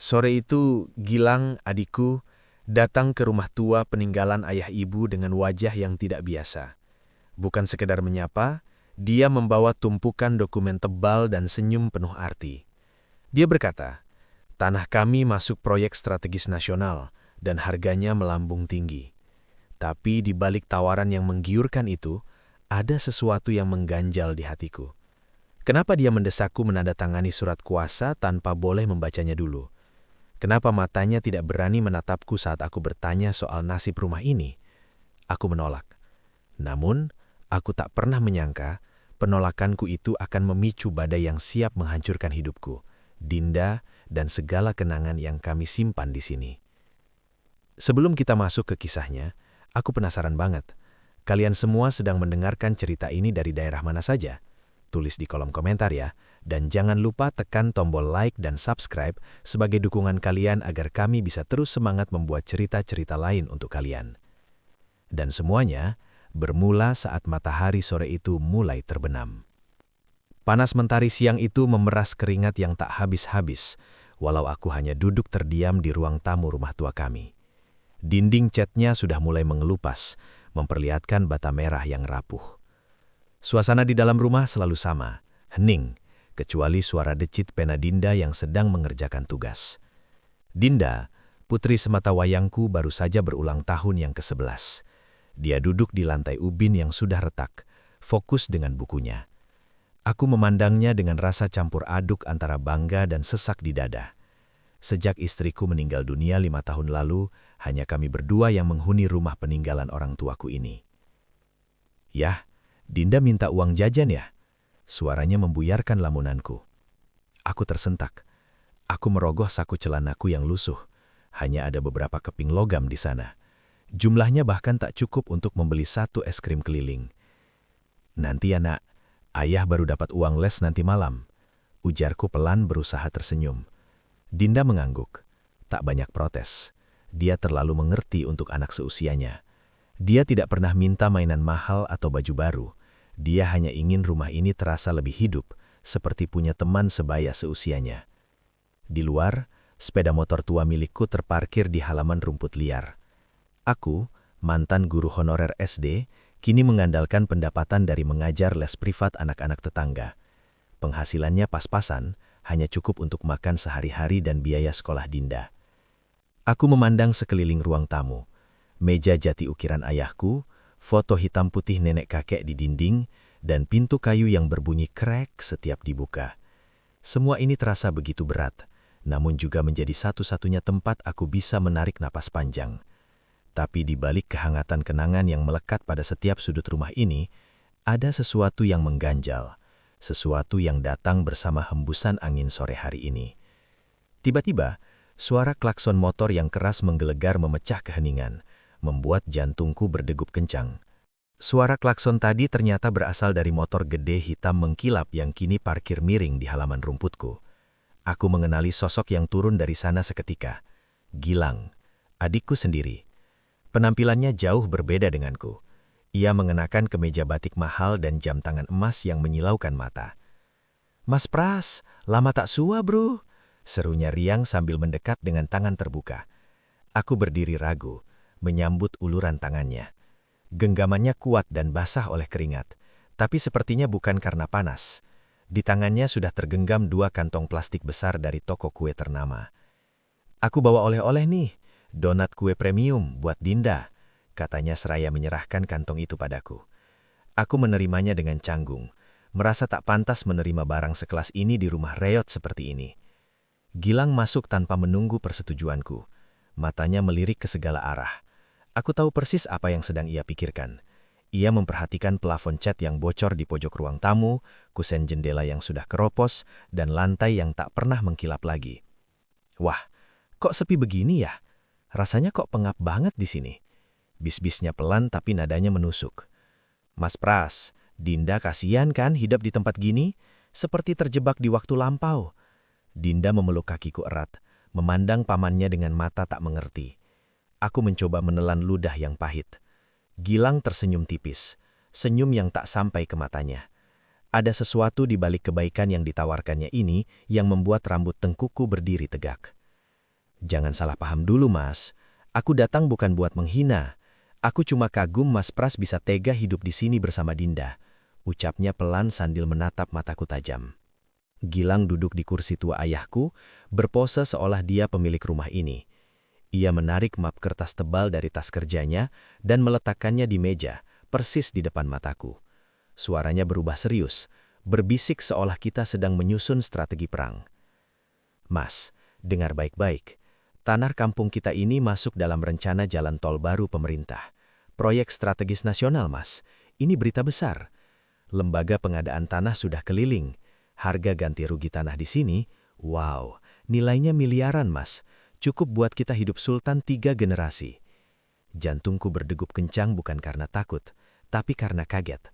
Sore itu, Gilang, adikku, datang ke rumah tua peninggalan ayah ibu dengan wajah yang tidak biasa. Bukan sekedar menyapa, dia membawa tumpukan dokumen tebal dan senyum penuh arti. Dia berkata, "Tanah kami masuk proyek strategis nasional dan harganya melambung tinggi. Tapi di balik tawaran yang menggiurkan itu, ada sesuatu yang mengganjal di hatiku. Kenapa dia mendesakku menandatangani surat kuasa tanpa boleh membacanya dulu? Kenapa matanya tidak berani menatapku saat aku bertanya soal nasib rumah ini?" Aku menolak. Namun, aku tak pernah menyangka penolakanku itu akan memicu badai yang siap menghancurkan hidupku, Dinda, dan segala kenangan yang kami simpan di sini. Sebelum kita masuk ke kisahnya, aku penasaran banget. Kalian semua sedang mendengarkan cerita ini dari daerah mana saja? Tulis di kolom komentar ya. Dan jangan lupa tekan tombol like dan subscribe sebagai dukungan kalian agar kami bisa terus semangat membuat cerita-cerita lain untuk kalian. Dan semuanya bermula saat matahari sore itu mulai terbenam. Panas mentari siang itu memeras keringat yang tak habis-habis, walau aku hanya duduk terdiam di ruang tamu rumah tua kami. Dinding catnya sudah mulai mengelupas, memperlihatkan bata merah yang rapuh. Suasana di dalam rumah selalu sama, hening, kecuali suara decit pena Dinda yang sedang mengerjakan tugas. Dinda, putri sematawayangku, baru saja berulang tahun yang ke-11. Dia duduk di lantai ubin yang sudah retak, fokus dengan bukunya. Aku memandangnya dengan rasa campur aduk antara bangga dan sesak di dada. Sejak istriku meninggal dunia 5 tahun lalu, hanya kami berdua yang menghuni rumah peninggalan orang tuaku ini. "Yah, Dinda minta uang jajan ya?" Suaranya membuyarkan lamunanku. Aku tersentak. Aku merogoh saku celanaku yang lusuh. Hanya ada beberapa keping logam di sana. Jumlahnya bahkan tak cukup untuk membeli 1 es krim keliling. "Nanti ya nak, ayah baru dapat uang les nanti malam," ujarku pelan berusaha tersenyum. Dinda mengangguk. Tak banyak protes. Dia terlalu mengerti untuk anak seusianya. Dia tidak pernah minta mainan mahal atau baju baru. Dia hanya ingin rumah ini terasa lebih hidup, seperti punya teman sebaya seusianya. Di luar, sepeda motor tua milikku terparkir di halaman rumput liar. Aku, mantan guru honorer SD, kini mengandalkan pendapatan dari mengajar les privat anak-anak tetangga. Penghasilannya pas-pasan, hanya cukup untuk makan sehari-hari dan biaya sekolah Dinda. Aku memandang sekeliling ruang tamu. Meja jati ukiran ayahku, foto hitam putih nenek kakek di dinding, dan pintu kayu yang berbunyi krek setiap dibuka. Semua ini terasa begitu berat, namun juga menjadi satu-satunya tempat aku bisa menarik napas panjang. Tapi di balik kehangatan kenangan yang melekat pada setiap sudut rumah ini, ada sesuatu yang mengganjal, sesuatu yang datang bersama hembusan angin sore hari ini. Tiba-tiba, suara klakson motor yang keras menggelegar memecah keheningan, membuat jantungku berdegup kencang. Suara klakson tadi ternyata berasal dari motor gede hitam mengkilap yang kini parkir miring di halaman rumputku. Aku mengenali sosok yang turun dari sana seketika. Gilang, adikku sendiri. Penampilannya jauh berbeda denganku. Ia mengenakan kemeja batik mahal dan jam tangan emas yang menyilaukan mata. "Mas Pras, lama tak sua bro," serunya riang sambil mendekat dengan tangan terbuka. Aku berdiri ragu, menyambut uluran tangannya. Genggamannya kuat dan basah oleh keringat, tapi sepertinya bukan karena panas. Di tangannya sudah tergenggam 2 kantong plastik besar dari toko kue ternama. "Aku bawa oleh-oleh nih, donat kue premium buat Dinda," katanya seraya menyerahkan kantong itu padaku. Aku menerimanya dengan canggung, merasa tak pantas menerima barang sekelas ini di rumah reot seperti ini. Gilang masuk tanpa menunggu persetujuanku. Matanya melirik ke segala arah. Aku tahu persis apa yang sedang ia pikirkan. Ia memperhatikan plafon cat yang bocor di pojok ruang tamu, kusen jendela yang sudah keropos, dan lantai yang tak pernah mengkilap lagi. "Wah, kok sepi begini ya? Rasanya kok pengap banget di sini." Bis-bisnya pelan tapi nadanya menusuk. "Mas Pras, Dinda kasihan kan hidup di tempat gini? Seperti terjebak di waktu lampau." Dinda memeluk kakiku erat, memandang pamannya dengan mata tak mengerti. Aku mencoba menelan ludah yang pahit. Gilang tersenyum tipis, senyum yang tak sampai ke matanya. Ada sesuatu di balik kebaikan yang ditawarkannya ini yang membuat rambut tengkukku berdiri tegak. Jangan salah paham dulu, Mas. Aku datang bukan buat menghina. Aku cuma kagum Mas Pras bisa tega hidup di sini bersama Dinda. Ucapnya pelan sambil menatap mataku tajam. Gilang duduk di kursi tua ayahku, berpose seolah dia pemilik rumah ini. Ia menarik map kertas tebal dari tas kerjanya dan meletakkannya di meja, persis di depan mataku. Suaranya berubah serius, berbisik seolah kita sedang menyusun strategi perang. Mas, dengar baik-baik. Tanah kampung kita ini masuk dalam rencana jalan tol baru pemerintah. Proyek strategis nasional, Mas. Ini berita besar. Lembaga pengadaan tanah sudah keliling. Harga ganti rugi tanah di sini, wow, nilainya miliaran, Mas. Cukup buat kita hidup sultan 3 generasi. Jantungku berdegup kencang bukan karena takut, tapi karena kaget.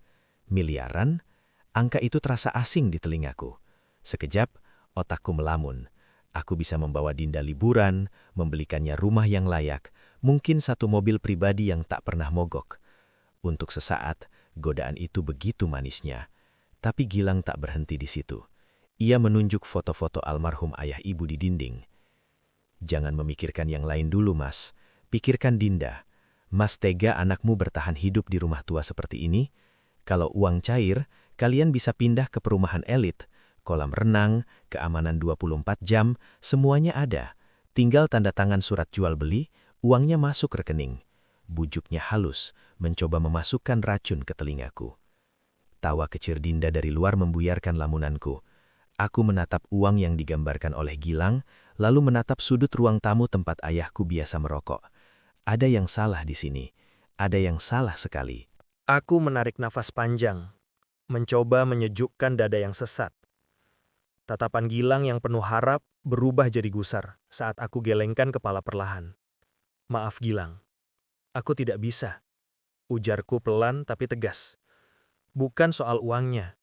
Miliaran? Angka itu terasa asing di telingaku. Sekejap, otakku melamun. Aku bisa membawa Dinda liburan, membelikannya rumah yang layak, mungkin 1 mobil pribadi yang tak pernah mogok. Untuk sesaat, godaan itu begitu manisnya. Tapi Gilang tak berhenti di situ. Ia menunjuk foto-foto almarhum ayah ibu di dinding. Jangan memikirkan yang lain dulu, Mas. Pikirkan Dinda. Mas tega anakmu bertahan hidup di rumah tua seperti ini? Kalau uang cair, kalian bisa pindah ke perumahan elit. Kolam renang, keamanan 24 jam, semuanya ada. Tinggal tanda tangan surat jual beli, uangnya masuk rekening. Bujuknya halus, mencoba memasukkan racun ke telingaku. Tawa kecil Dinda dari luar membuyarkan lamunanku. Aku menatap uang yang digambarkan oleh Gilang, lalu menatap sudut ruang tamu tempat ayahku biasa merokok. Ada yang salah di sini. Ada yang salah sekali. Aku menarik nafas panjang, mencoba menyejukkan dada yang sesat. Tatapan Gilang yang penuh harap berubah jadi gusar saat aku gelengkan kepala perlahan. Maaf Gilang, aku tidak bisa. Ujarku pelan tapi tegas. Bukan soal uangnya.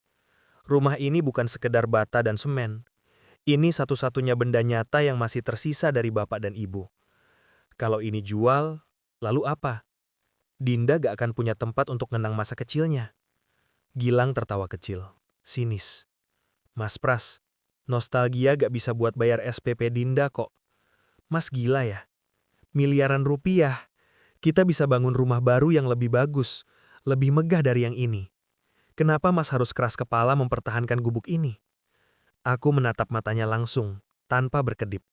Rumah ini bukan sekedar bata dan semen. Ini satu-satunya benda nyata yang masih tersisa dari bapak dan ibu. Kalau ini jual, lalu apa? Dinda gak akan punya tempat untuk ngenang masa kecilnya. Gilang tertawa kecil, sinis. Mas Pras, nostalgia gak bisa buat bayar SPP Dinda kok. Mas gila ya? Miliaran rupiah. Kita bisa bangun rumah baru yang lebih bagus, lebih megah dari yang ini. Kenapa Mas harus keras kepala mempertahankan gubuk ini? Aku menatap matanya langsung, tanpa berkedip.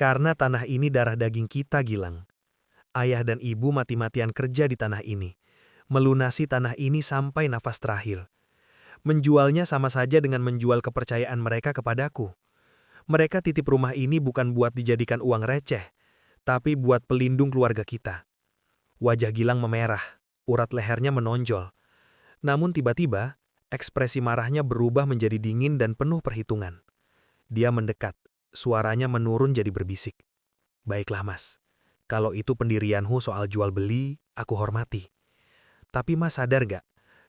Karena tanah ini darah daging kita, Gilang. Ayah dan ibu mati-matian kerja di tanah ini. Melunasi tanah ini sampai nafas terakhir. Menjualnya sama saja dengan menjual kepercayaan mereka kepadaku. Mereka titip rumah ini bukan buat dijadikan uang receh, tapi buat pelindung keluarga kita. Wajah Gilang memerah, urat lehernya menonjol. Namun tiba-tiba, ekspresi marahnya berubah menjadi dingin dan penuh perhitungan. Dia mendekat, suaranya menurun jadi berbisik. Baiklah Mas, kalau itu pendirianmu soal jual beli, aku hormati. Tapi Mas sadar gak,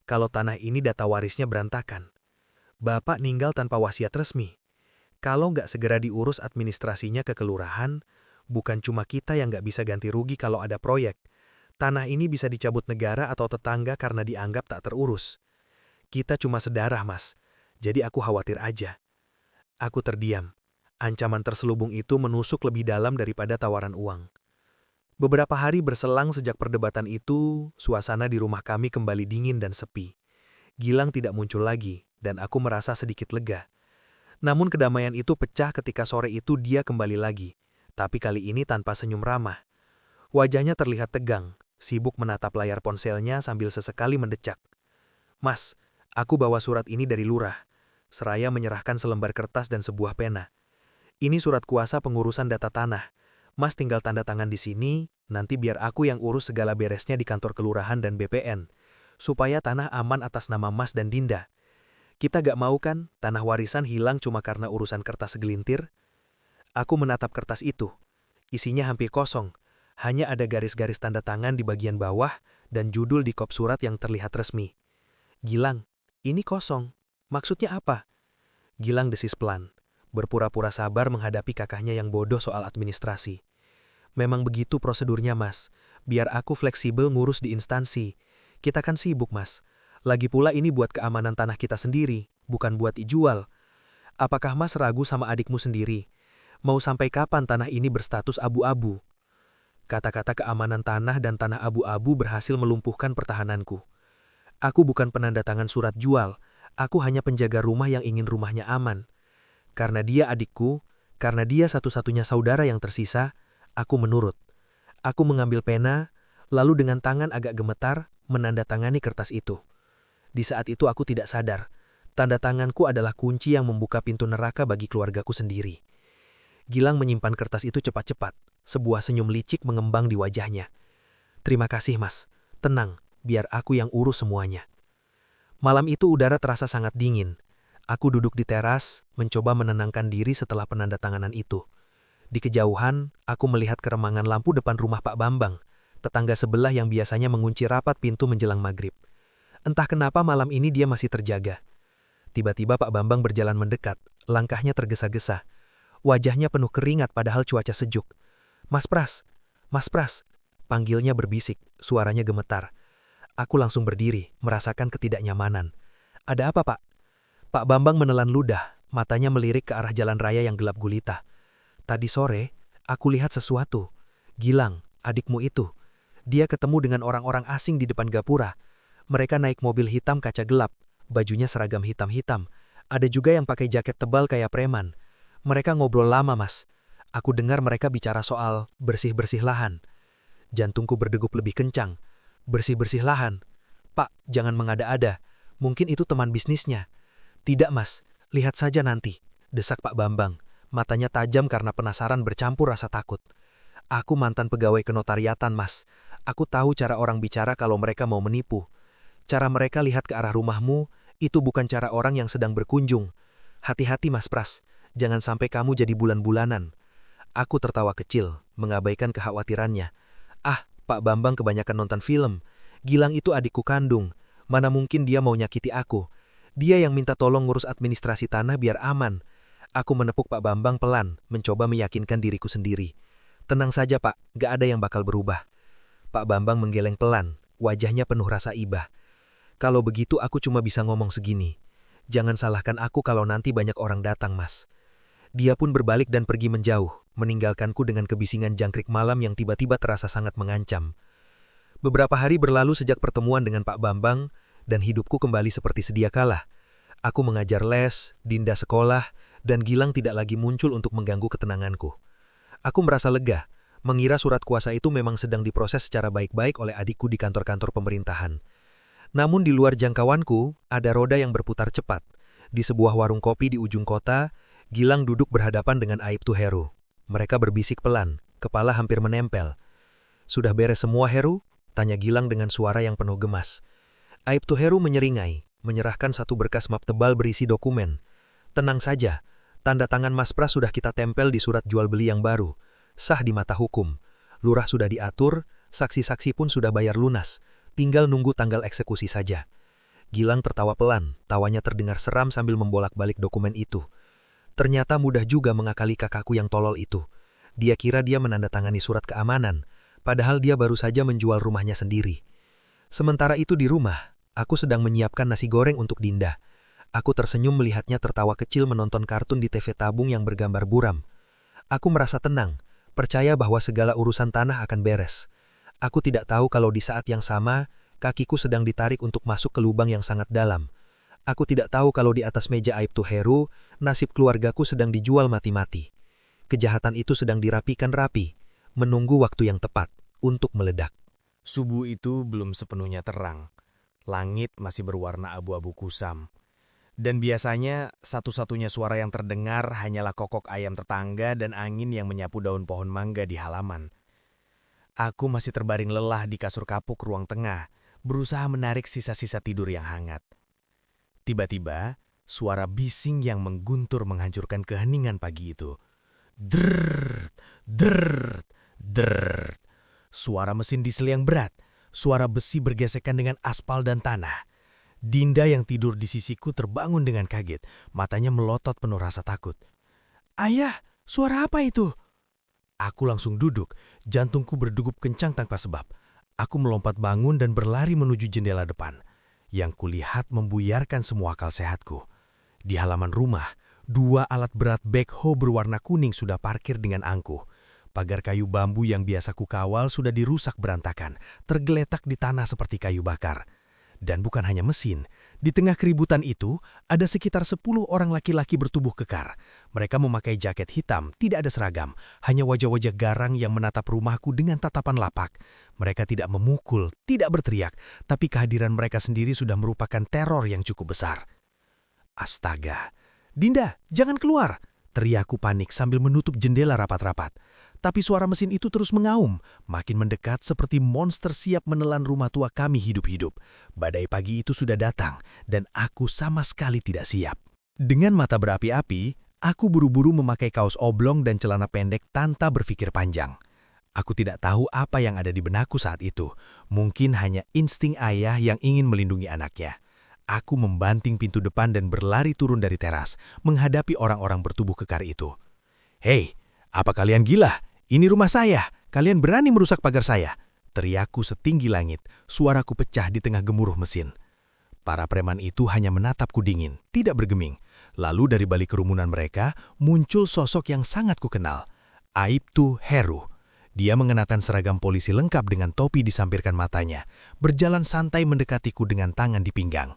kalau tanah ini data warisnya berantakan. Bapak ninggal tanpa wasiat resmi. Kalau nggak segera diurus administrasinya ke kelurahan, bukan cuma kita yang nggak bisa ganti rugi kalau ada proyek. Tanah ini bisa dicabut negara atau tetangga karena dianggap tak terurus. Kita cuma sedarah, Mas. Jadi aku khawatir aja. Aku terdiam. Ancaman terselubung itu menusuk lebih dalam daripada tawaran uang. Beberapa hari berselang sejak perdebatan itu, suasana di rumah kami kembali dingin dan sepi. Gilang tidak muncul lagi, dan aku merasa sedikit lega. Namun kedamaian itu pecah ketika sore itu dia kembali lagi, tapi kali ini tanpa senyum ramah. Wajahnya terlihat tegang, sibuk menatap layar ponselnya sambil sesekali mendecak. Mas, aku bawa surat ini dari lurah. Seraya menyerahkan selembar kertas dan sebuah pena. Ini surat kuasa pengurusan data tanah. Mas tinggal tanda tangan di sini, nanti biar aku yang urus segala beresnya di kantor kelurahan dan BPN. Supaya tanah aman atas nama Mas dan Dinda. Kita gak mau kan, tanah warisan hilang cuma karena urusan kertas segelintir? Aku menatap kertas itu. Isinya hampir kosong. Hanya ada garis-garis tanda tangan di bagian bawah dan judul di kop surat yang terlihat resmi. Gilang, ini kosong. Maksudnya apa? Gilang desis pelan, berpura-pura sabar menghadapi kakaknya yang bodoh soal administrasi. Memang begitu prosedurnya, Mas. Biar aku fleksibel ngurus di instansi. Kita kan sibuk, Mas. Lagi pula ini buat keamanan tanah kita sendiri, bukan buat dijual. Apakah Mas ragu sama adikmu sendiri? Mau sampai kapan tanah ini berstatus abu-abu? Kata-kata keamanan tanah dan tanah abu-abu berhasil melumpuhkan pertahananku. Aku bukan penanda tangan surat jual, aku hanya penjaga rumah yang ingin rumahnya aman. Karena dia adikku, karena dia satu-satunya saudara yang tersisa, aku menurut. Aku mengambil pena, lalu dengan tangan agak gemetar, menandatangani kertas itu. Di saat itu aku tidak sadar, tanda tanganku adalah kunci yang membuka pintu neraka bagi keluargaku sendiri. Gilang menyimpan kertas itu cepat-cepat, sebuah senyum licik mengembang di wajahnya. Terima kasih mas, tenang, biar aku yang urus semuanya. Malam itu udara terasa sangat dingin. Aku duduk di teras, mencoba menenangkan diri setelah penandatanganan itu. Di kejauhan, aku melihat keremangan lampu depan rumah Pak Bambang, tetangga sebelah yang biasanya mengunci rapat pintu menjelang maghrib. Entah kenapa malam ini dia masih terjaga. Tiba-tiba Pak Bambang berjalan mendekat, langkahnya tergesa-gesa. Wajahnya penuh keringat padahal cuaca sejuk. Mas Pras, Mas Pras, panggilnya berbisik, suaranya gemetar. Aku langsung berdiri, merasakan ketidaknyamanan. Ada apa Pak? Pak Bambang menelan ludah, matanya melirik ke arah jalan raya yang gelap gulita. Tadi sore, aku lihat sesuatu. Gilang, adikmu itu. Dia ketemu dengan orang-orang asing di depan gapura. Mereka naik mobil hitam kaca gelap, bajunya seragam hitam-hitam. Ada juga yang pakai jaket tebal kayak preman. Mereka ngobrol lama, Mas. Aku dengar mereka bicara soal bersih-bersih lahan. Jantungku berdegup lebih kencang. Bersih-bersih lahan. Pak, jangan mengada-ada. Mungkin itu teman bisnisnya. Tidak, Mas. Lihat saja nanti, desak Pak Bambang. Matanya tajam karena penasaran bercampur rasa takut. Aku mantan pegawai kenotariatan, Mas. Aku tahu cara orang bicara kalau mereka mau menipu. Cara mereka lihat ke arah rumahmu, itu bukan cara orang yang sedang berkunjung. Hati-hati, Mas Pras. Jangan sampai kamu jadi bulan-bulanan. Aku tertawa kecil, mengabaikan kekhawatirannya. Ah, Pak Bambang kebanyakan nonton film. Gilang itu adikku kandung. Mana mungkin dia mau nyakiti aku. Dia yang minta tolong ngurus administrasi tanah biar aman. Aku menepuk Pak Bambang pelan, mencoba meyakinkan diriku sendiri. Tenang saja Pak, gak ada yang bakal berubah. Pak Bambang menggeleng pelan, wajahnya penuh rasa iba. Kalau begitu aku cuma bisa ngomong segini. Jangan salahkan aku kalau nanti banyak orang datang, Mas. Dia pun berbalik dan pergi menjauh, meninggalkanku dengan kebisingan jangkrik malam yang tiba-tiba terasa sangat mengancam. Beberapa hari berlalu sejak pertemuan dengan Pak Bambang, dan hidupku kembali seperti sedia kala. Aku mengajar les, Dinda sekolah, dan Gilang tidak lagi muncul untuk mengganggu ketenanganku. Aku merasa lega, mengira surat kuasa itu memang sedang diproses secara baik-baik oleh adikku di kantor-kantor pemerintahan. Namun di luar jangkauanku, ada roda yang berputar cepat. Di sebuah warung kopi di ujung kota, Gilang duduk berhadapan dengan Aibtu Heru. Mereka berbisik pelan, kepala hampir menempel. Sudah beres semua, Heru? Tanya Gilang dengan suara yang penuh gemas. Aibtu Heru menyeringai, menyerahkan satu berkas map tebal berisi dokumen. Tenang saja, tanda tangan Mas Pras sudah kita tempel di surat jual beli yang baru. Sah di mata hukum. Lurah sudah diatur, saksi-saksi pun sudah bayar lunas. Tinggal nunggu tanggal eksekusi saja. Gilang tertawa pelan, tawanya terdengar seram sambil membolak-balik dokumen itu. Ternyata mudah juga mengakali kakakku yang tolol itu. Dia kira dia menandatangani surat keamanan, padahal dia baru saja menjual rumahnya sendiri. Sementara itu di rumah, aku sedang menyiapkan nasi goreng untuk Dinda. Aku tersenyum melihatnya tertawa kecil menonton kartun di TV tabung yang bergambar buram. Aku merasa tenang, percaya bahwa segala urusan tanah akan beres. Aku tidak tahu kalau di saat yang sama, kakiku sedang ditarik untuk masuk ke lubang yang sangat dalam. Aku tidak tahu kalau di atas meja Aibtu Heru, nasib keluargaku sedang dijual mati-mati. Kejahatan itu sedang dirapikan rapi, menunggu waktu yang tepat untuk meledak. Subuh itu belum sepenuhnya terang. Langit masih berwarna abu-abu kusam. Dan biasanya satu-satunya suara yang terdengar hanyalah kokok ayam tetangga dan angin yang menyapu daun pohon mangga di halaman. Aku masih terbaring lelah di kasur kapuk ruang tengah, berusaha menarik sisa-sisa tidur yang hangat. Tiba-tiba, suara bising yang mengguntur menghancurkan keheningan pagi itu. Drrrrt, drrrrt, drrrrt. Suara mesin diesel yang berat, suara besi bergesekan dengan aspal dan tanah. Dinda yang tidur di sisiku terbangun dengan kaget, matanya melotot penuh rasa takut. Ayah, suara apa itu? Aku langsung duduk, jantungku berdegup kencang tanpa sebab. Aku melompat bangun dan berlari menuju jendela depan. Yang kulihat membuyarkan semua akal sehatku. Di halaman rumah, 2 alat berat backhoe berwarna kuning sudah parkir dengan angkuh. Pagar kayu bambu yang biasa kukawal sudah dirusak berantakan, tergeletak di tanah seperti kayu bakar. Dan bukan hanya mesin, di tengah keributan itu ada sekitar 10 orang laki-laki bertubuh kekar. Mereka memakai jaket hitam, tidak ada seragam, hanya wajah-wajah garang yang menatap rumahku dengan tatapan lapak. Mereka tidak memukul, tidak berteriak, tapi kehadiran mereka sendiri sudah merupakan teror yang cukup besar. Astaga, Dinda, jangan keluar! Teriakku panik sambil menutup jendela rapat-rapat. Tapi suara mesin itu terus mengaum, makin mendekat seperti monster siap menelan rumah tua kami hidup-hidup. Badai pagi itu sudah datang, dan aku sama sekali tidak siap. Dengan mata berapi-api, aku buru-buru memakai kaos oblong dan celana pendek tanpa berpikir panjang. Aku tidak tahu apa yang ada di benakku saat itu. Mungkin hanya insting ayah yang ingin melindungi anaknya. Aku membanting pintu depan dan berlari turun dari teras, menghadapi orang-orang bertubuh kekar itu. "Hei, apa kalian gila? Ini rumah saya. Kalian berani merusak pagar saya?" Teriakku setinggi langit, suaraku pecah di tengah gemuruh mesin. Para preman itu hanya menatapku dingin, tidak bergeming. Lalu dari balik kerumunan mereka, muncul sosok yang sangat kukenal. Aibtu Heru. Dia mengenakan seragam polisi lengkap dengan topi disampirkan matanya, berjalan santai mendekatiku dengan tangan di pinggang.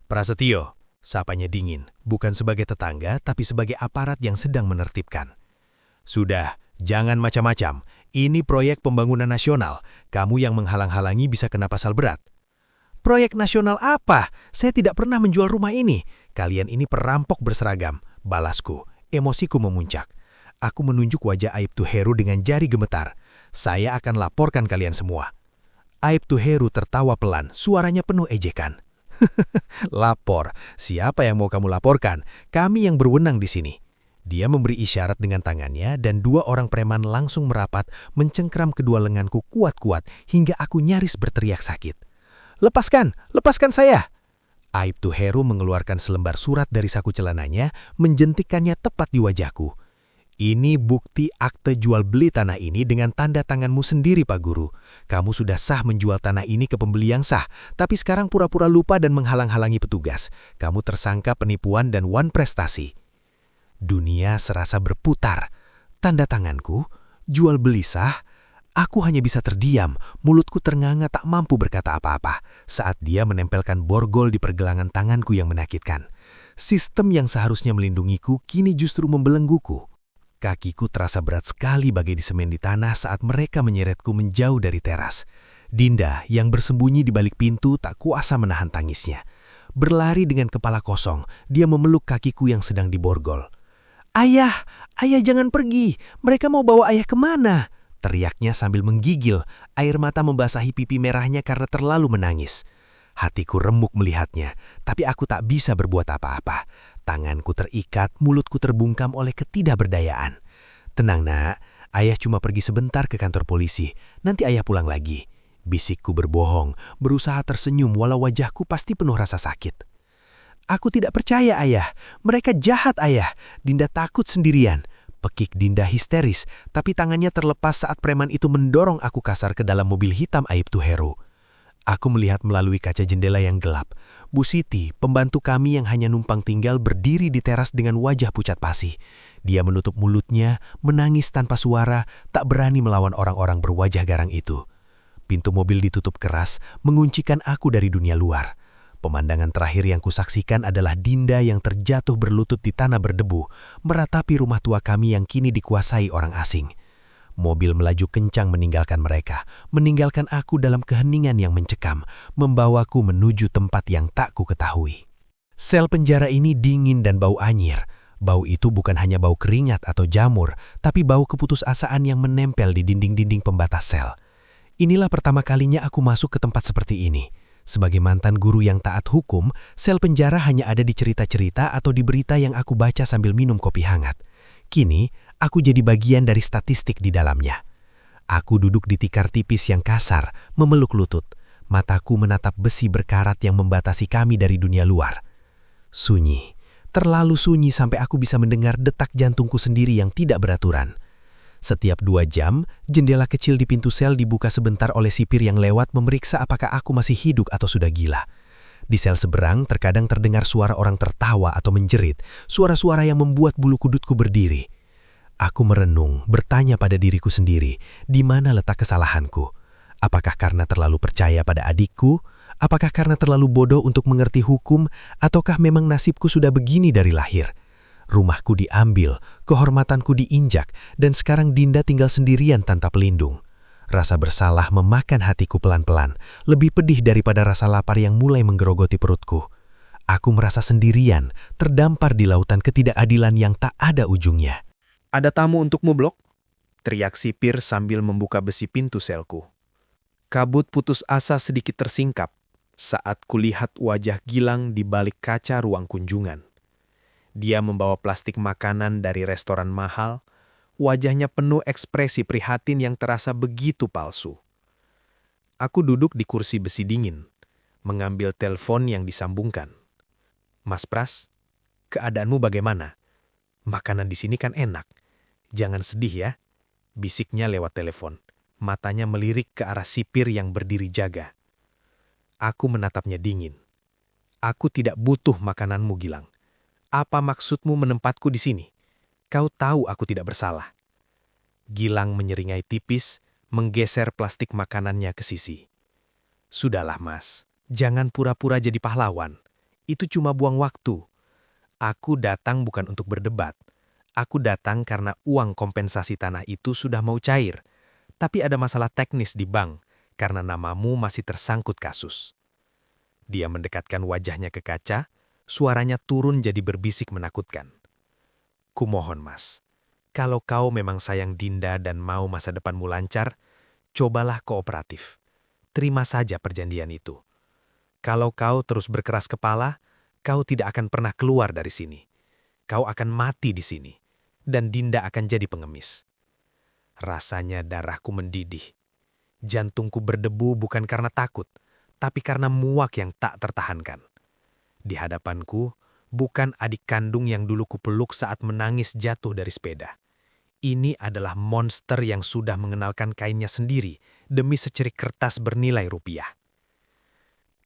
"Prasetyo," sapanya dingin, bukan sebagai tetangga tapi sebagai aparat yang sedang menertibkan. "Sudah, jangan macam-macam. Ini proyek pembangunan nasional. Kamu yang menghalang-halangi bisa kena pasal berat." "Proyek nasional apa? Saya tidak pernah menjual rumah ini. Kalian ini perampok berseragam," balasku. Emosiku memuncak. Aku menunjuk wajah Aibtu Heru dengan jari gemetar. "Saya akan laporkan kalian semua." Aibtu Heru tertawa pelan, suaranya penuh ejekan. "Lapor? Siapa yang mau kamu laporkan? Kami yang berwenang di sini." Dia memberi isyarat dengan tangannya dan 2 orang preman langsung merapat mencengkram kedua lenganku kuat-kuat hingga aku nyaris berteriak sakit. "Lepaskan! Lepaskan saya!" Aibtu Heru mengeluarkan selembar surat dari saku celananya, menjentikkannya tepat di wajahku. "Ini bukti akte jual beli tanah ini dengan tanda tanganmu sendiri, Pak Guru. Kamu sudah sah menjual tanah ini ke pembeli yang sah, tapi sekarang pura-pura lupa dan menghalang-halangi petugas. Kamu tersangka penipuan dan wan prestasi." Dunia serasa berputar. Tanda tanganku, jual beli sah. Aku hanya bisa terdiam, mulutku ternganga tak mampu berkata apa-apa saat dia menempelkan borgol di pergelangan tanganku yang menakitkan. Sistem yang seharusnya melindungiku kini justru membelengguku. Kakiku terasa berat sekali bagai disemen di tanah saat mereka menyeretku menjauh dari teras. Dinda yang bersembunyi di balik pintu tak kuasa menahan tangisnya. Berlari dengan kepala kosong, dia memeluk kakiku yang sedang diborgol. "Ayah, ayah jangan pergi. Mereka mau bawa ayah kemana?" teriaknya sambil menggigil, air mata membasahi pipi merahnya karena terlalu menangis. Hatiku remuk melihatnya, tapi aku tak bisa berbuat apa-apa. Tanganku terikat, mulutku terbungkam oleh ketidakberdayaan. "Tenang nak, ayah cuma pergi sebentar ke kantor polisi, nanti ayah pulang lagi." Bisikku berbohong, berusaha tersenyum walau wajahku pasti penuh rasa sakit. "Aku tidak percaya ayah, mereka jahat ayah, Dinda takut sendirian." Pekik Dinda histeris, tapi tangannya terlepas saat preman itu mendorong aku kasar ke dalam mobil hitam Aibtu Heru. Aku melihat melalui kaca jendela yang gelap. Bu Siti, pembantu kami yang hanya numpang tinggal, berdiri di teras dengan wajah pucat pasi. Dia menutup mulutnya, menangis tanpa suara, tak berani melawan orang-orang berwajah garang itu. Pintu mobil ditutup keras, menguncikan aku dari dunia luar. Pemandangan terakhir yang kusaksikan adalah Dinda yang terjatuh berlutut di tanah berdebu, meratapi rumah tua kami yang kini dikuasai orang asing. Mobil melaju kencang meninggalkan mereka, meninggalkan aku dalam keheningan yang mencekam, membawaku menuju tempat yang tak ku ketahui. Sel penjara ini dingin dan bau anyir. Bau itu bukan hanya bau keringat atau jamur, tapi bau keputusasaan yang menempel di dinding-dinding pembatas sel. Inilah pertama kalinya aku masuk ke tempat seperti ini. Sebagai mantan guru yang taat hukum, sel penjara hanya ada di cerita-cerita atau di berita yang aku baca sambil minum kopi hangat. Kini, aku jadi bagian dari statistik di dalamnya. Aku duduk di tikar tipis yang kasar, memeluk lutut. Mataku menatap besi berkarat yang membatasi kami dari dunia luar. Sunyi, terlalu sunyi sampai aku bisa mendengar detak jantungku sendiri yang tidak beraturan. Setiap 2 jam, jendela kecil di pintu sel dibuka sebentar oleh sipir yang lewat memeriksa apakah aku masih hidup atau sudah gila. Di sel seberang terkadang terdengar suara orang tertawa atau menjerit, suara-suara yang membuat bulu kudutku berdiri. Aku merenung, bertanya pada diriku sendiri, di mana letak kesalahanku? Apakah karena terlalu percaya pada adikku? Apakah karena terlalu bodoh untuk mengerti hukum? Ataukah memang nasibku sudah begini dari lahir? Rumahku diambil, kehormatanku diinjak, dan sekarang Dinda tinggal sendirian tanpa pelindung. Rasa bersalah memakan hatiku pelan-pelan, lebih pedih daripada rasa lapar yang mulai menggerogoti perutku. Aku merasa sendirian, terdampar di lautan ketidakadilan yang tak ada ujungnya. "Ada tamu untukmu, Blok," teriak sipir sambil membuka besi pintu selku. Kabut putus asa sedikit tersingkap saat kulihat wajah Gilang di balik kaca ruang kunjungan. Dia membawa plastik makanan dari restoran mahal, wajahnya penuh ekspresi prihatin yang terasa begitu palsu. Aku duduk di kursi besi dingin, mengambil telepon yang disambungkan. "Mas Pras, keadaanmu bagaimana? Makanan di sini kan enak. Jangan sedih ya," bisiknya lewat telepon. Matanya melirik ke arah sipir yang berdiri jaga. Aku menatapnya dingin. "Aku tidak butuh makananmu, Gilang. Apa maksudmu menempatku di sini? Kau tahu aku tidak bersalah." Gilang menyeringai tipis, menggeser plastik makanannya ke sisi. "Sudahlah, Mas. Jangan pura-pura jadi pahlawan. Itu cuma buang waktu. Aku datang bukan untuk berdebat. Aku datang karena uang kompensasi tanah itu sudah mau cair. Tapi ada masalah teknis di bank karena namamu masih tersangkut kasus." Dia mendekatkan wajahnya ke kaca, suaranya turun jadi berbisik menakutkan. "Kumohon, Mas. Kalau kau memang sayang Dinda dan mau masa depanmu lancar, cobalah kooperatif. Terima saja perjanjian itu. Kalau kau terus berkeras kepala, kau tidak akan pernah keluar dari sini. Kau akan mati di sini, dan Dinda akan jadi pengemis." Rasanya darahku mendidih. Jantungku berdebu bukan karena takut, tapi karena muak yang tak tertahankan. Di hadapanku, bukan adik kandung yang dulu kupeluk saat menangis jatuh dari sepeda. Ini adalah monster yang sudah mengenalkan kainnya sendiri demi secerik kertas bernilai rupiah.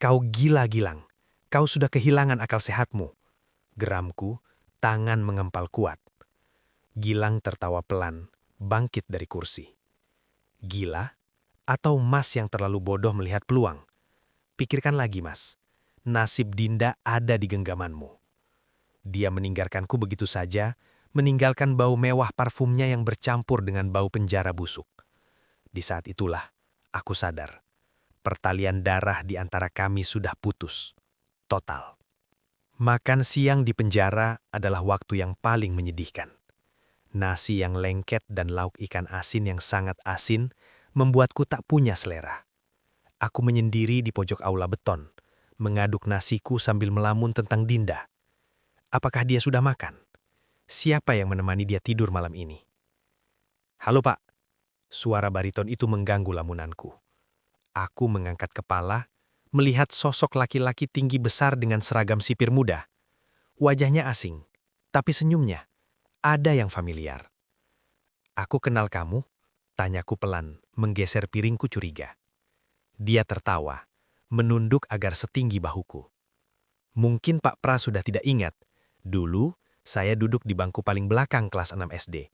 "Kau gila, Gilang. Kau sudah kehilangan akal sehatmu." Geramku, tangan mengempal kuat. Gilang tertawa pelan, bangkit dari kursi. "Gila? Atau Mas yang terlalu bodoh melihat peluang? Pikirkan lagi, Mas. Nasib Dinda ada di genggamanmu." Dia meninggalkanku begitu saja, meninggalkan bau mewah parfumnya yang bercampur dengan bau penjara busuk. Di saat itulah, aku sadar. Pertalian darah di antara kami sudah putus. Total. Makan siang di penjara adalah waktu yang paling menyedihkan. Nasi yang lengket dan lauk ikan asin yang sangat asin membuatku tak punya selera. Aku menyendiri di pojok aula beton, mengaduk nasiku sambil melamun tentang Dinda. Apakah dia sudah makan? Siapa yang menemani dia tidur malam ini? "Halo, Pak." Suara bariton itu mengganggu lamunanku. Aku mengangkat kepala, melihat sosok laki-laki tinggi besar dengan seragam sipir muda. Wajahnya asing, tapi senyumnya ada yang familiar. "Aku kenal kamu?" tanyaku pelan, menggeser piringku curiga. Dia tertawa, menunduk agar setinggi bahuku. "Mungkin Pak Pras sudah tidak ingat. Dulu, saya duduk di bangku paling belakang kelas 6 SD,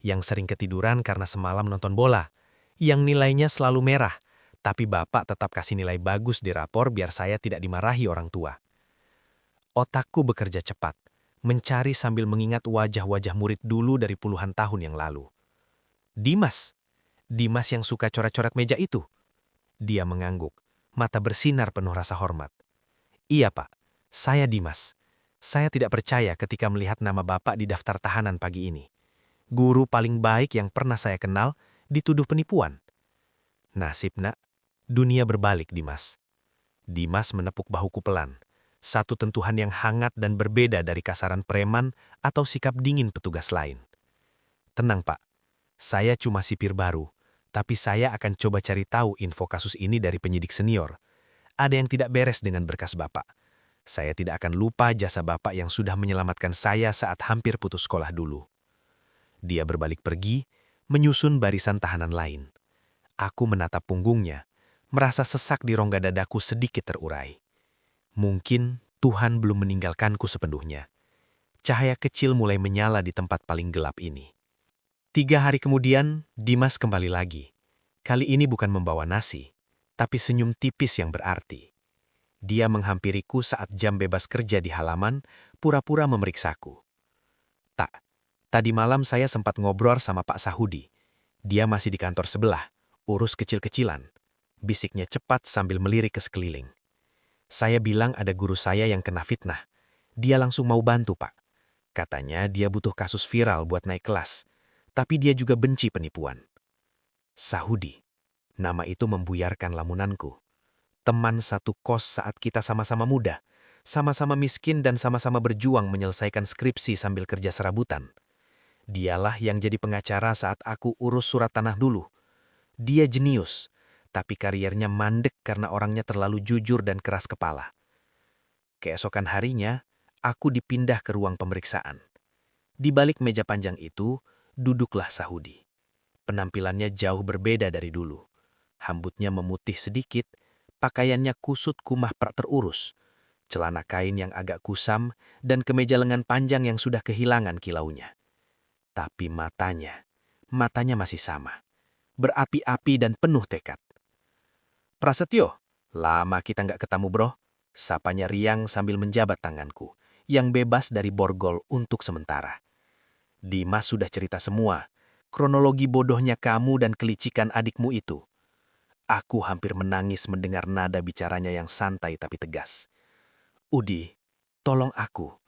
yang sering ketiduran karena semalam nonton bola, yang nilainya selalu merah, tapi Bapak tetap kasih nilai bagus di rapor biar saya tidak dimarahi orang tua." Otakku bekerja cepat, mencari sambil mengingat wajah-wajah murid dulu dari puluhan tahun yang lalu. "Dimas? Dimas yang suka coret-coret meja itu?" Dia mengangguk, mata bersinar penuh rasa hormat. "Iya, Pak. Saya Dimas. Saya tidak percaya ketika melihat nama Bapak di daftar tahanan pagi ini. Guru paling baik yang pernah saya kenal dituduh penipuan." "Nasib, Nak. Dunia berbalik, Dimas." Dimas menepuk bahuku pelan. Satu tentuhan yang hangat dan berbeda dari kasaran preman atau sikap dingin petugas lain. "Tenang, Pak. Saya cuma sipir baru, tapi saya akan coba cari tahu info kasus ini dari penyidik senior. Ada yang tidak beres dengan berkas Bapak. Saya tidak akan lupa jasa Bapak yang sudah menyelamatkan saya saat hampir putus sekolah dulu." Dia berbalik pergi, menyusun barisan tahanan lain. Aku menatap punggungnya, merasa sesak di rongga dadaku sedikit terurai. Mungkin Tuhan belum meninggalkanku sepenuhnya. Cahaya kecil mulai menyala di tempat paling gelap ini. 3 hari kemudian, Dimas kembali lagi. Kali ini bukan membawa nasi, tapi senyum tipis yang berarti. Dia menghampiriku saat jam bebas kerja di halaman, pura-pura memeriksaku. Tak, tadi malam saya sempat ngobrol sama Pak Sahudi. Dia masih di kantor sebelah, urus kecil-kecilan. Bisiknya cepat sambil melirik ke sekeliling. Saya bilang ada guru saya yang kena fitnah. Dia langsung mau bantu, Pak. Katanya dia butuh kasus viral buat naik kelas. Tapi dia juga benci penipuan. Sahudi. Nama itu membuyarkan lamunanku. Teman satu kos saat kita sama-sama muda. Sama-sama miskin dan sama-sama berjuang menyelesaikan skripsi sambil kerja serabutan. Dialah yang jadi pengacara saat aku urus surat tanah dulu. Dia jenius, tapi kariernya mandek karena orangnya terlalu jujur dan keras kepala. Keesokan harinya, aku dipindah ke ruang pemeriksaan. Di balik meja panjang itu, duduklah Sahudi. Penampilannya jauh berbeda dari dulu. Rambutnya memutih sedikit, pakaiannya kusut kumah prak terurus, celana kain yang agak kusam, dan kemeja lengan panjang yang sudah kehilangan kilaunya. Tapi matanya masih sama, berapi-api dan penuh tekad. Prasetyo, lama kita nggak ketemu bro, sapanya riang sambil menjabat tanganku, yang bebas dari borgol untuk sementara. Dimas sudah cerita semua, kronologi bodohnya kamu dan kelicikan adikmu itu. Aku hampir menangis mendengar nada bicaranya yang santai tapi tegas. Udi, tolong aku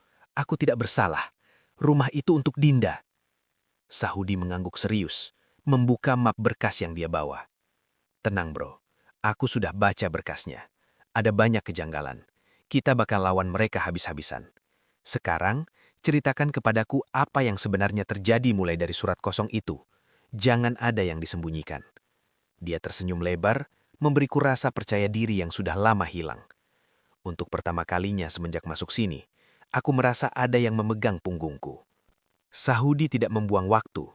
tidak bersalah. Rumah itu untuk Dinda. Sahudi mengangguk serius, membuka map berkas yang dia bawa. Tenang bro, aku sudah baca berkasnya. Ada banyak kejanggalan. Kita bakal lawan mereka habis-habisan. Sekarang, ceritakan kepadaku apa yang sebenarnya terjadi mulai dari surat kosong itu. Jangan ada yang disembunyikan. Dia tersenyum lebar, memberiku rasa percaya diri yang sudah lama hilang. Untuk pertama kalinya semenjak masuk sini, aku merasa ada yang memegang punggungku. Sahudi tidak membuang waktu.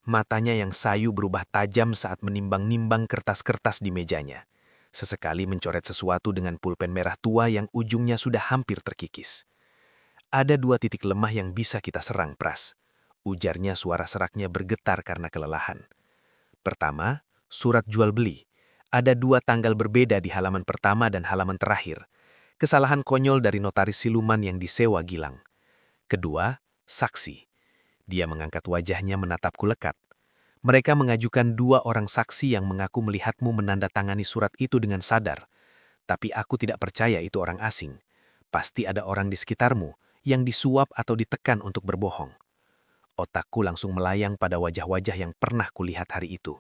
Matanya yang sayu berubah tajam saat menimbang-nimbang kertas-kertas di mejanya. Sesekali mencoret sesuatu dengan pulpen merah tua yang ujungnya sudah hampir terkikis. Ada 2 titik lemah yang bisa kita serang, Pras. Ujarnya suara seraknya bergetar karena kelelahan. Pertama, surat jual beli. Ada 2 tanggal berbeda di halaman pertama dan halaman terakhir. Kesalahan konyol dari notaris siluman yang disewa Gilang. Kedua, saksi. Dia mengangkat wajahnya menatapku lekat. Mereka mengajukan 2 orang saksi yang mengaku melihatmu menandatangani surat itu dengan sadar. Tapi aku tidak percaya itu orang asing. Pasti ada orang di sekitarmu yang disuap atau ditekan untuk berbohong. Otakku langsung melayang pada wajah-wajah yang pernah kulihat hari itu.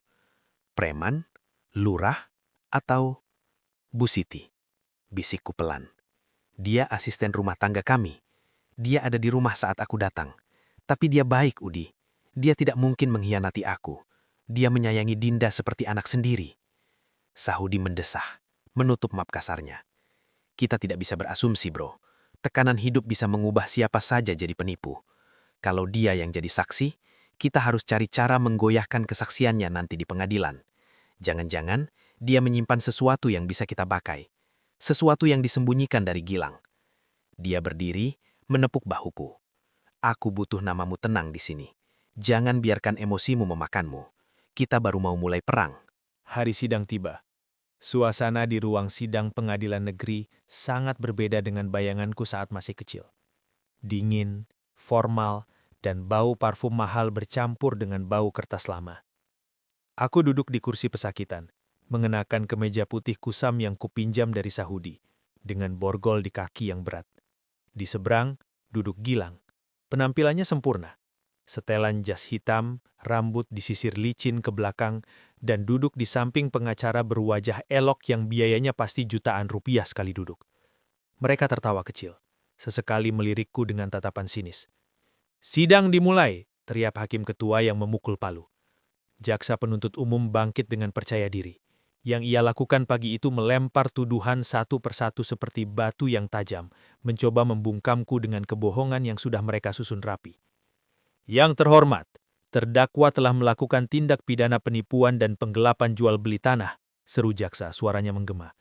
Preman, lurah, atau Bu Siti? Bisikku pelan. Dia asisten rumah tangga kami. Dia ada di rumah saat aku datang. Tapi dia baik, Udi. Dia tidak mungkin mengkhianati aku. Dia menyayangi Dinda seperti anak sendiri. Sahudi mendesah, menutup map kasarnya. Kita tidak bisa berasumsi, bro. Tekanan hidup bisa mengubah siapa saja jadi penipu. Kalau dia yang jadi saksi, kita harus cari cara menggoyahkan kesaksiannya nanti di pengadilan. Jangan-jangan dia menyimpan sesuatu yang bisa kita pakai. Sesuatu yang disembunyikan dari Gilang. Dia berdiri, menepuk bahuku. Aku butuh namamu tenang di sini. Jangan biarkan emosimu memakanmu. Kita baru mau mulai perang. Hari sidang tiba. Suasana di ruang sidang pengadilan negeri sangat berbeda dengan bayanganku saat masih kecil. Dingin, formal, dan bau parfum mahal bercampur dengan bau kertas lama. Aku duduk di kursi pesakitan, mengenakan kemeja putih kusam yang kupinjam dari Sahudi, dengan borgol di kaki yang berat. Di seberang, duduk Gilang. Penampilannya sempurna. Setelan jas hitam, rambut disisir licin ke belakang, dan duduk di samping pengacara berwajah elok yang biayanya pasti jutaan rupiah sekali duduk. Mereka tertawa kecil, sesekali melirikku dengan tatapan sinis. Sidang dimulai, teriak hakim ketua yang memukul palu. Jaksa penuntut umum bangkit dengan percaya diri. Yang ia lakukan pagi itu melempar tuduhan satu persatu seperti batu yang tajam, mencoba membungkamku dengan kebohongan yang sudah mereka susun rapi. Yang terhormat, terdakwa telah melakukan tindak pidana penipuan dan penggelapan jual beli tanah, seru jaksa, suaranya menggema.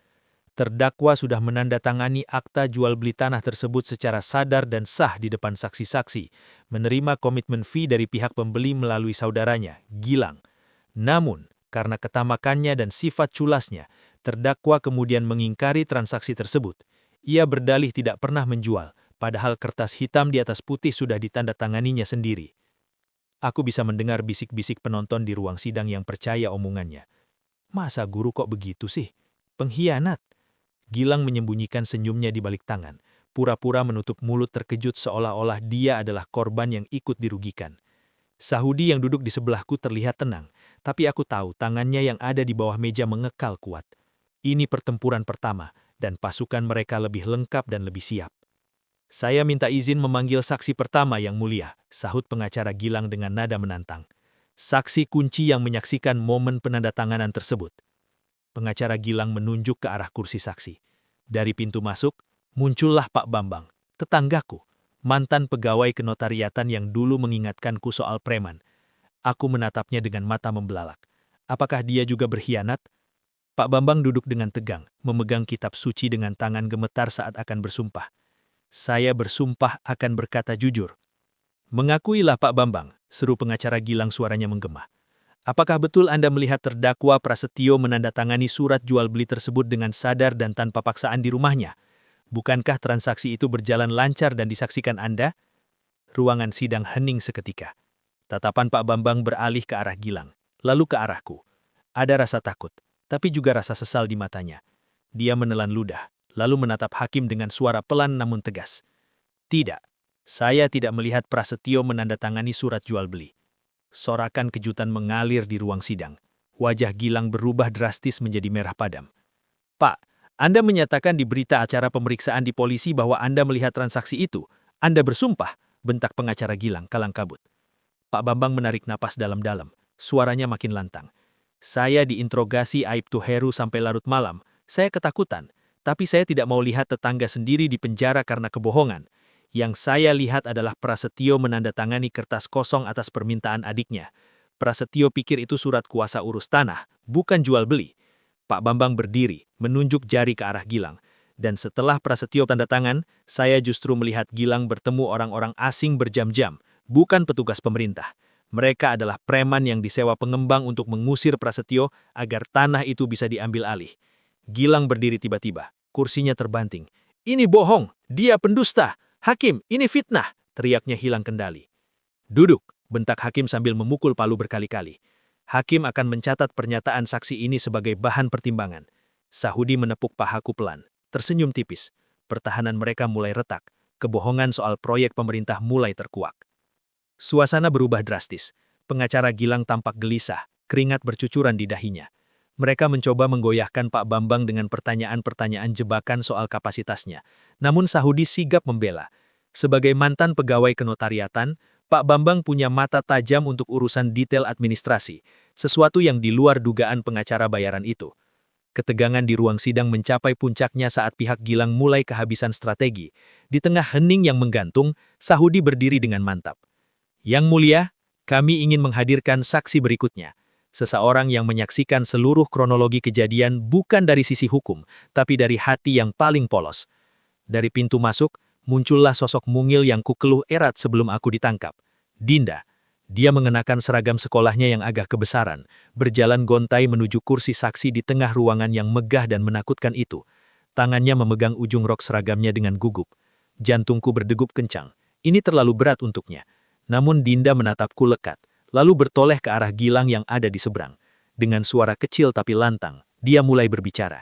Terdakwa sudah menandatangani akta jual beli tanah tersebut secara sadar dan sah di depan saksi-saksi, menerima komitmen fee dari pihak pembeli melalui saudaranya, Gilang. Namun, karena ketamakannya dan sifat culasnya, terdakwa kemudian mengingkari transaksi tersebut. Ia berdalih tidak pernah menjual, padahal kertas hitam di atas putih sudah ditandatanganinya sendiri. Aku bisa mendengar bisik-bisik penonton di ruang sidang yang percaya omongannya. Masa guru kok begitu sih? Pengkhianat. Gilang menyembunyikan senyumnya di balik tangan, pura-pura menutup mulut terkejut seolah-olah dia adalah korban yang ikut dirugikan. Sahudi yang duduk di sebelahku terlihat tenang, tapi aku tahu tangannya yang ada di bawah meja mengekal kuat. Ini pertempuran pertama, dan pasukan mereka lebih lengkap dan lebih siap. Saya minta izin memanggil saksi pertama yang mulia, sahut pengacara Gilang dengan nada menantang. Saksi kunci yang menyaksikan momen penandatanganan tersebut. Pengacara Gilang menunjuk ke arah kursi saksi. Dari pintu masuk, muncullah Pak Bambang, tetanggaku, mantan pegawai kenotariatan yang dulu mengingatkanku soal preman. Aku menatapnya dengan mata membelalak. Apakah dia juga berkhianat? Pak Bambang duduk dengan tegang, memegang kitab suci dengan tangan gemetar saat akan bersumpah. Saya bersumpah akan berkata jujur. Mengakuilah Pak Bambang, seru pengacara Gilang suaranya menggema. Apakah betul Anda melihat terdakwa Prasetyo menandatangani surat jual beli tersebut dengan sadar dan tanpa paksaan di rumahnya? Bukankah transaksi itu berjalan lancar dan disaksikan Anda? Ruangan sidang hening seketika. Tatapan Pak Bambang beralih ke arah Gilang, lalu ke arahku. Ada rasa takut, tapi juga rasa sesal di matanya. Dia menelan ludah, lalu menatap hakim dengan suara pelan namun tegas. Tidak, saya tidak melihat Prasetyo menandatangani surat jual beli. Sorakan kejutan mengalir di ruang sidang. Wajah Gilang berubah drastis menjadi merah padam. Pak, Anda menyatakan di berita acara pemeriksaan di polisi bahwa Anda melihat transaksi itu. Anda bersumpah, bentak pengacara Gilang kalang kabut. Pak Bambang menarik napas dalam-dalam. Suaranya makin lantang. Saya diinterogasi Aibtu Heru sampai larut malam. Saya ketakutan, tapi saya tidak mau lihat tetangga sendiri di penjara karena kebohongan. Yang saya lihat adalah Prasetyo menandatangani kertas kosong atas permintaan adiknya. Prasetyo pikir itu surat kuasa urus tanah, bukan jual beli. Pak Bambang berdiri, menunjuk jari ke arah Gilang. Dan setelah Prasetyo tanda tangan, saya justru melihat Gilang bertemu orang-orang asing berjam-jam, bukan petugas pemerintah. Mereka adalah preman yang disewa pengembang untuk mengusir Prasetyo agar tanah itu bisa diambil alih. Gilang berdiri tiba-tiba, kursinya terbanting. Ini bohong, dia pendusta. Hakim, ini fitnah, teriaknya hilang kendali. Duduk, bentak hakim sambil memukul palu berkali-kali. Hakim akan mencatat pernyataan saksi ini sebagai bahan pertimbangan. Sahudi menepuk pahaku pelan, tersenyum tipis. Pertahanan mereka mulai retak, kebohongan soal proyek pemerintah mulai terkuak. Suasana berubah drastis. Pengacara Gilang tampak gelisah, keringat bercucuran di dahinya. Mereka mencoba menggoyahkan Pak Bambang dengan pertanyaan-pertanyaan jebakan soal kapasitasnya. Namun Sahudi sigap membela. Sebagai mantan pegawai kenotariatan, Pak Bambang punya mata tajam untuk urusan detail administrasi, sesuatu yang di luar dugaan pengacara bayaran itu. Ketegangan di ruang sidang mencapai puncaknya saat pihak Gilang mulai kehabisan strategi. Di tengah hening yang menggantung, Sahudi berdiri dengan mantap. Yang mulia, kami ingin menghadirkan saksi berikutnya. Seseorang yang menyaksikan seluruh kronologi kejadian bukan dari sisi hukum, tapi dari hati yang paling polos. Dari pintu masuk, muncullah sosok mungil yang kukeluh erat sebelum aku ditangkap. Dinda. Dia mengenakan seragam sekolahnya yang agak kebesaran, berjalan gontai menuju kursi saksi di tengah ruangan yang megah dan menakutkan itu. Tangannya memegang ujung rok seragamnya dengan gugup. Jantungku berdegup kencang. Ini terlalu berat untuknya. Namun Dinda menatapku lekat. Lalu bertoleh ke arah Gilang yang ada di seberang. Dengan suara kecil tapi lantang, dia mulai berbicara.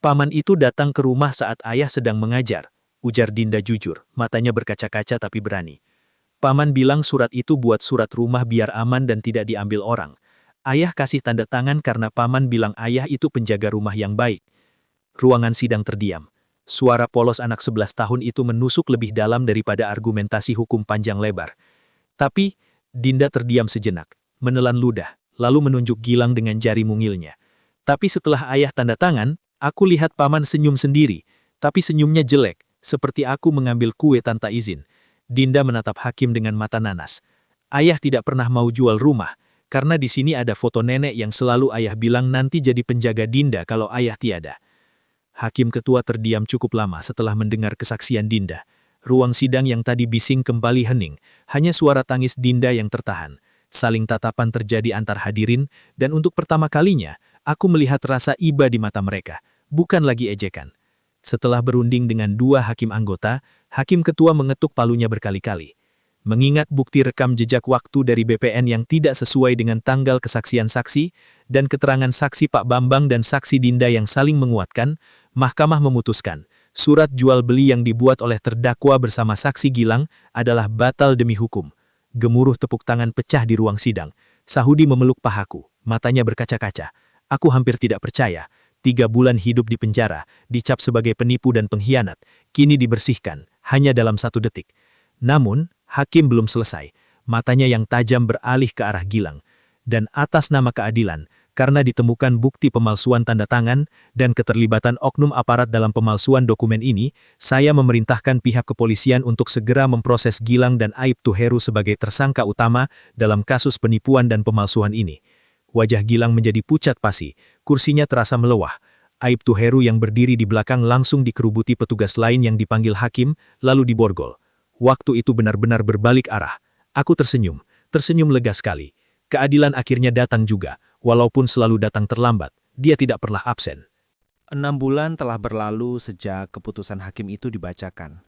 Paman itu datang ke rumah saat ayah sedang mengajar, ujar Dinda jujur, matanya berkaca-kaca tapi berani. Paman bilang surat itu buat surat rumah biar aman dan tidak diambil orang. Ayah kasih tanda tangan karena paman bilang ayah itu penjaga rumah yang baik. Ruangan sidang terdiam. Suara polos anak 11 tahun itu menusuk lebih dalam daripada argumentasi hukum panjang lebar. Tapi Dinda terdiam sejenak, menelan ludah, lalu menunjuk Gilang dengan jari mungilnya. Tapi setelah ayah tanda tangan, aku lihat paman senyum sendiri, tapi senyumnya jelek, seperti aku mengambil kue tanpa izin. Dinda menatap hakim dengan mata nanas. Ayah tidak pernah mau jual rumah, karena di sini ada foto nenek yang selalu ayah bilang nanti jadi penjaga Dinda kalau ayah tiada. Hakim ketua terdiam cukup lama setelah mendengar kesaksian Dinda. Ruang sidang yang tadi bising kembali hening, hanya suara tangis Dinda yang tertahan. Saling tatapan terjadi antar hadirin, dan untuk pertama kalinya, aku melihat rasa iba di mata mereka, bukan lagi ejekan. Setelah berunding dengan dua hakim anggota, hakim ketua mengetuk palunya berkali-kali. Mengingat bukti rekam jejak waktu dari BPN yang tidak sesuai dengan tanggal kesaksian saksi, dan keterangan saksi Pak Bambang dan saksi Dinda yang saling menguatkan, Mahkamah memutuskan, surat jual beli yang dibuat oleh terdakwa bersama saksi Gilang adalah batal demi hukum. Gemuruh tepuk tangan pecah di ruang sidang. Sahudi memeluk pahaku, matanya berkaca-kaca. Aku hampir tidak percaya. 3 bulan hidup di penjara, dicap sebagai penipu dan pengkhianat, kini dibersihkan, hanya dalam 1 detik. Namun, hakim belum selesai. Matanya yang tajam beralih ke arah Gilang. Dan atas nama keadilan, karena ditemukan bukti pemalsuan tanda tangan dan keterlibatan oknum aparat dalam pemalsuan dokumen ini, saya memerintahkan pihak kepolisian untuk segera memproses Gilang dan Aibtu Heru sebagai tersangka utama dalam kasus penipuan dan pemalsuan ini. Wajah Gilang menjadi pucat pasi, kursinya terasa melewah. Aibtu Heru yang berdiri di belakang langsung dikerubuti petugas lain yang dipanggil hakim, lalu diborgol. Waktu itu benar-benar berbalik arah. Aku tersenyum lega sekali. Keadilan akhirnya datang juga, walaupun selalu datang terlambat, dia tidak pernah absen. 6 bulan telah berlalu sejak keputusan hakim itu dibacakan.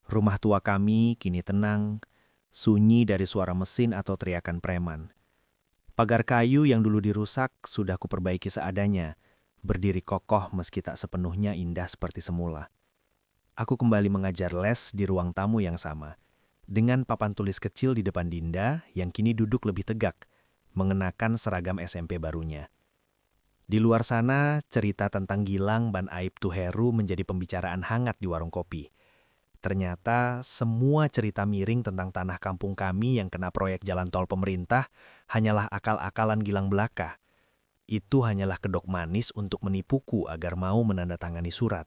Rumah tua kami kini tenang, sunyi dari suara mesin atau teriakan preman. Pagar kayu yang dulu dirusak sudah kuperbaiki seadanya, berdiri kokoh meski tak sepenuhnya indah seperti semula. Aku kembali mengajar les di ruang tamu yang sama, dengan papan tulis kecil di depan Dinda yang kini duduk lebih tegak, mengenakan seragam SMP barunya. Di luar sana, cerita tentang Gilang dan Aibtu Heru menjadi pembicaraan hangat di warung kopi. Ternyata semua cerita miring tentang tanah kampung kami yang kena proyek jalan tol pemerintah hanyalah akal-akalan Gilang belaka. Itu hanyalah kedok manis untuk menipuku agar mau menandatangani surat.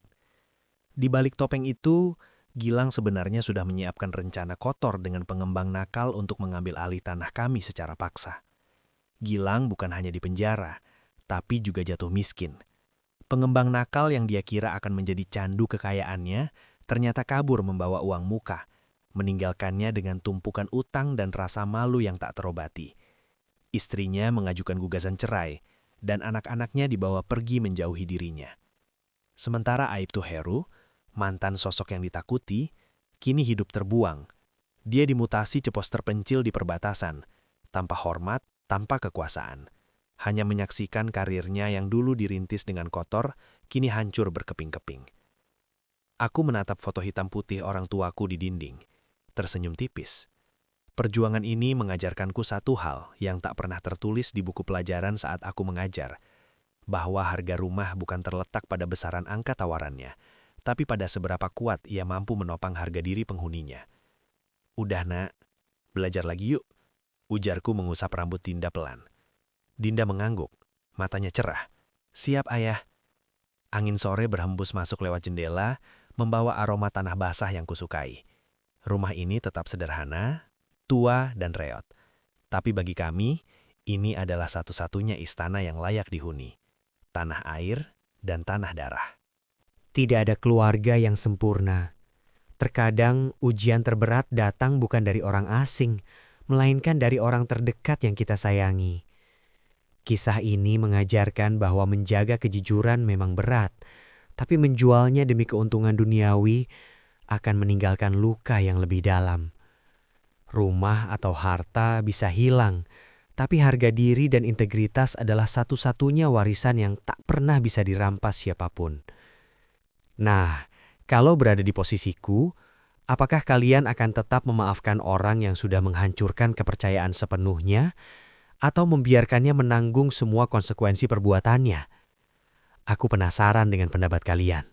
Di balik topeng itu, Gilang sebenarnya sudah menyiapkan rencana kotor dengan pengembang nakal untuk mengambil alih tanah kami secara paksa. Gilang bukan hanya dipenjara, tapi juga jatuh miskin. Pengembang nakal yang dia kira akan menjadi candu kekayaannya, ternyata kabur membawa uang muka, meninggalkannya dengan tumpukan utang dan rasa malu yang tak terobati. Istrinya mengajukan gugatan cerai, dan anak-anaknya dibawa pergi menjauhi dirinya. Sementara Aibtu Heru, mantan sosok yang ditakuti, kini hidup terbuang. Dia dimutasi cepos terpencil di perbatasan, tanpa hormat, tanpa kekuasaan. Hanya menyaksikan karirnya yang dulu dirintis dengan kotor, kini hancur berkeping-keping. Aku menatap foto hitam putih orang tuaku di dinding, tersenyum tipis. Perjuangan ini mengajarkanku satu hal yang tak pernah tertulis di buku pelajaran saat aku mengajar, bahwa harga rumah bukan terletak pada besaran angka tawarannya, tapi pada seberapa kuat ia mampu menopang harga diri penghuninya. Udah nak, belajar lagi yuk, ujarku mengusap rambut Dinda pelan. Dinda mengangguk, matanya cerah. Siap ayah. Angin sore berhembus masuk lewat jendela, membawa aroma tanah basah yang kusukai. Rumah ini tetap sederhana, tua dan reot. Tapi bagi kami, ini adalah satu-satunya istana yang layak dihuni. Tanah air dan tanah darah. Tidak ada keluarga yang sempurna. Terkadang ujian terberat datang bukan dari orang asing, melainkan dari orang terdekat yang kita sayangi. Kisah ini mengajarkan bahwa menjaga kejujuran memang berat, tapi menjualnya demi keuntungan duniawi akan meninggalkan luka yang lebih dalam. Rumah atau harta bisa hilang, tapi harga diri dan integritas adalah satu-satunya warisan yang tak pernah bisa dirampas siapapun. Nah, kalau berada di posisiku, apakah kalian akan tetap memaafkan orang yang sudah menghancurkan kepercayaan sepenuhnya, atau membiarkannya menanggung semua konsekuensi perbuatannya? Aku penasaran dengan pendapat kalian.